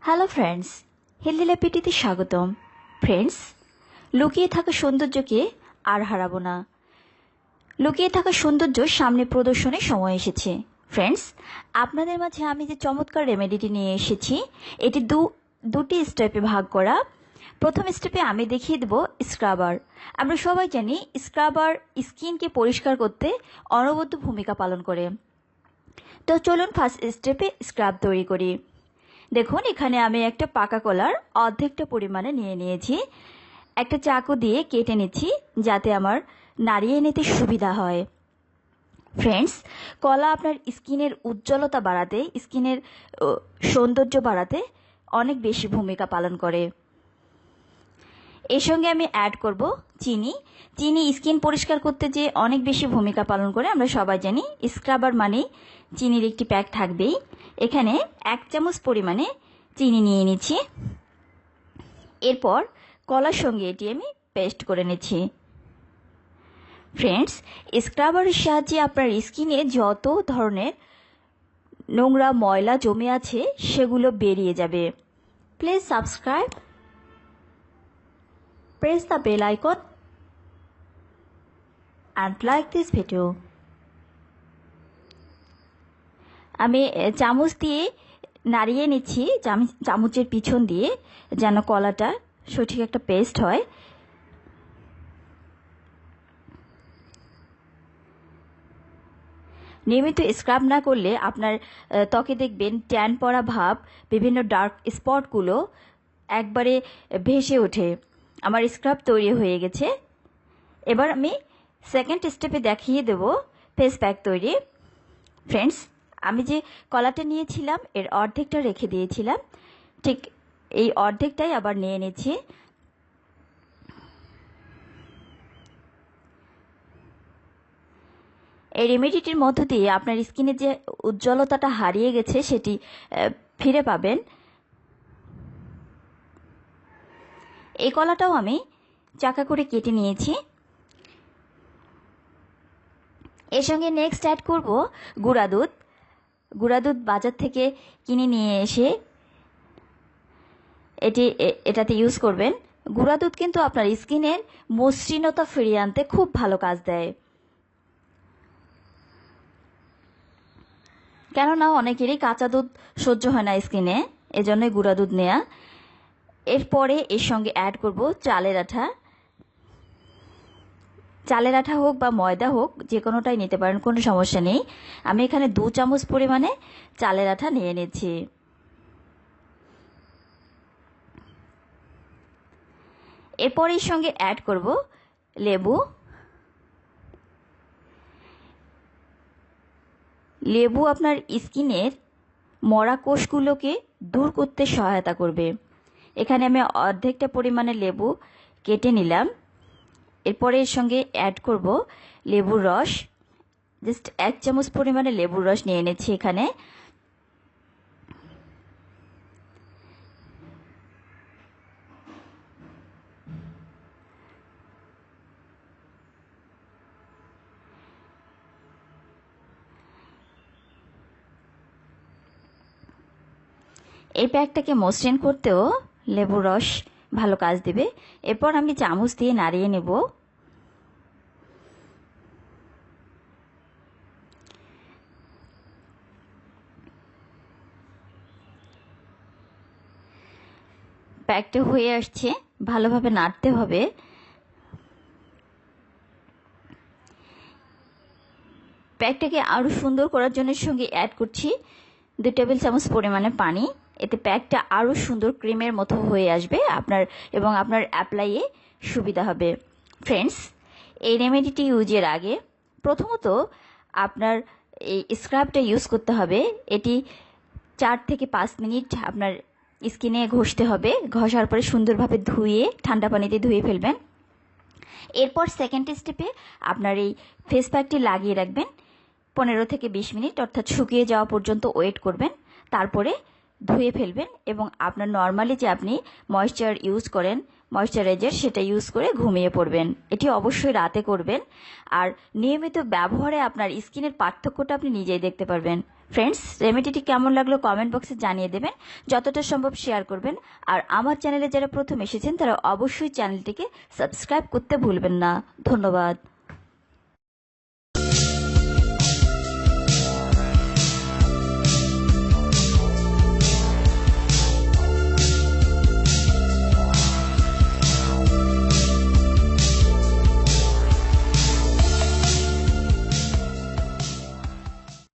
Hello friends, healthy ল্যাপিটিতে স্বাগতম। Friends, লুকিয়ে থাকা সৌন্দর্যকে আর হারাবো না। লুকিয়ে থাকা সৌন্দর্য সামনে প্রদর্শনের সময় এসেছে। ফ্রেন্ডস, আপনাদের মাঝে আমি যে চমৎকার রেমেডিটি নিয়ে এসেছি, এটি দুটি স্টেপে ভাগ করা। প্রথম স্টেপে আমি দেখিয়ে দেব স্ক্রাবার। আমরা সবাই জানি স্ক্রাবার স্কিনকে পরিষ্কার করতে অনবদ্য ভূমিকা পালন করে। তো চলুন ফার্স্ট স্টেপে স্ক্রাব তৈরি করি। দেখুন, এখানে আমি একটা পাকা কলার অর্ধেকটা পরিমাণে নিয়ে নিয়েছি। একটা চাকু দিয়ে কেটে নিচ্ছি যাতে আমার নাড়িয়ে নিতে সুবিধা হয়। ফ্রেন্ডস, কলা আপনার স্কিনের উজ্জ্বলতা বাড়াতে, স্কিনের সৌন্দর্য বাড়াতে অনেক বেশি ভূমিকা পালন করে। এর সঙ্গে আমি অ্যাড করব চিনি। চিনি স্কিন পরিষ্কার করতে যে অনেক বেশি ভূমিকা পালন করে আমরা সবাই জানি। স্ক্রাবার মানে চিনির একটি প্যাক থাকবেই। এখানে 1 চামচ পরিমাণে চিনি নিয়ে নিচ্ছি। এরপর কলার সঙ্গে এটি আমি পেস্ট করে নিচ্ছি। ফ্রেন্ডস, স্ক্রাবারের সাহায্যে আপনার স্কিনে যত ধরনের নোংরা ময়লা জমে আছে সেগুলো বেরিয়ে যাবে। Please subscribe, press the bell icon and like this video. আমি চামচ দিয়ে নাড়িয়ে নিচ্ছি, চামচের পিছন দিয়ে, যেন কলাটা সঠিক একটা পেস্ট হয়। নিয়মিত স্ক্রাব না করলে আপনার ত্বকে দেখবেন ট্যান পড়া ভাব, বিভিন্ন ডার্ক স্পটগুলো একবারে ভেসে ওঠে। আমার স্ক্রাব তৈরি হয়ে গেছে। এবার আমি সেকেন্ড স্টেপে দেখিয়ে দেব ফেস প্যাক তৈরি। ফ্রেন্ডস, আমি যে কলাটা নিয়েছিলাম এর অর্ধেকটা রেখে দিয়েছিলাম, ঠিক এই অর্ধেকটাই আবার নিয়ে নিচ্ছি। এই রেমেডিটির মধ্য দিয়ে আপনার স্কিনের যে উজ্জ্বলতাটা হারিয়ে গেছে সেটি ফিরে পাবেন। এই কলাটাও আমি চাকা করে কেটে নিয়েছি। এর সঙ্গে নেক্সট অ্যাড করব গুঁড়া দুধ। গুঁড়া দুধ বাজার থেকে কিনে নিয়ে এসে এটাতে ইউজ করবেন। গুঁড়া দুধ কিন্তু আপনার স্কিনের মসৃণতা ফিরিয়ে আনতে খুব ভালো কাজ দেয়। কেননা অনেকেরই কাঁচা দুধ সহ্য হয় না স্কিনে, এজন্যই গুঁড়া দুধ নেওয়া। এরপরে এর সঙ্গে অ্যাড করব চালের আঠা। চালের আঠা হোক বা ময়দা হোক, যে কোনোটাই নিতে পারেন, কোনো সমস্যা নেই। আমি এখানে 2 চামচ পরিমাণে চালের আঠা নিয়ে নিচ্ছি। এরপর এর সঙ্গে অ্যাড করব লেবু। লেবু আপনার স্কিনের মরা কোষগুলোকে দূর করতে সহায়তা করবে। এখানে আমি অর্ধেকটা পরিমাণে লেবু কেটে নিলাম। এরপরে এর সঙ্গে অ্যাড করব লেবুর রস। জাস্ট 1 চামচ পরিমাণে লেবুর রস নিয়ে নিচ্ছি এখানে। এই প্যাকটাকে মসৃণ করতেও লেবুর রস ভালো কাজ দেবে। এরপর আমি চামচ দিয়ে নাড়িয়ে নেব। প্যাকটা হয়ে আসছে, ভালোভাবে নাড়তে হবে। প্যাকটাকে আরও সুন্দর করার জন্য সঙ্গে অ্যাড করছি 2 টেবিল চামচ পরিমাণে পানি। এতে প্যাকটা আরও সুন্দর ক্রিমের মতো হয়ে আসবে এবং আপনার অ্যাপ্লাইয়ে সুবিধা হবে। ফ্রেন্ডস, এই রেমেডিটি ইউজের আগে প্রথমত আপনার এই স্ক্রাবটা ইউজ করতে হবে। এটি 4 থেকে 5 মিনিট আপনার স্কিনে ঘষতে হবে। ঘষার পরে সুন্দরভাবে ধুয়ে ঠান্ডা পানিতে ধুয়ে ফেলবেন। এরপর সেকেন্ড স্টেপে আপনার এই ফেস প্যাকটি লাগিয়ে রাখবেন 15 থেকে 20 মিনিট, অর্থাৎ শুকিয়ে যাওয়া পর্যন্ত ওয়েট করবেন। তারপরে ধুয়ে ফেলবেন এবং আপনার নর্মালি যে আপনি ময়েশ্চার ইউজ করেন, ময়েশ্চারাইজার, সেটা ইউজ করে ঘুমিয়ে পড়বেন। এটি অবশ্যই রাতে করবেন। আর নিয়মিত ব্যবহারে আপনার স্কিনের পার্থক্যটা আপনি নিজেই দেখতে পারবেন। ফ্রেন্ডস, রেমেডিটি কেমন লাগলো কমেন্ট বক্সে জানিয়ে দেবেন, যতটা সম্ভব শেয়ার করবেন। আর আমার চ্যানেলে যারা প্রথম এসেছেন তারা অবশ্যই চ্যানেলটিকে সাবস্ক্রাইব করতে ভুলবেন না। ধন্যবাদ।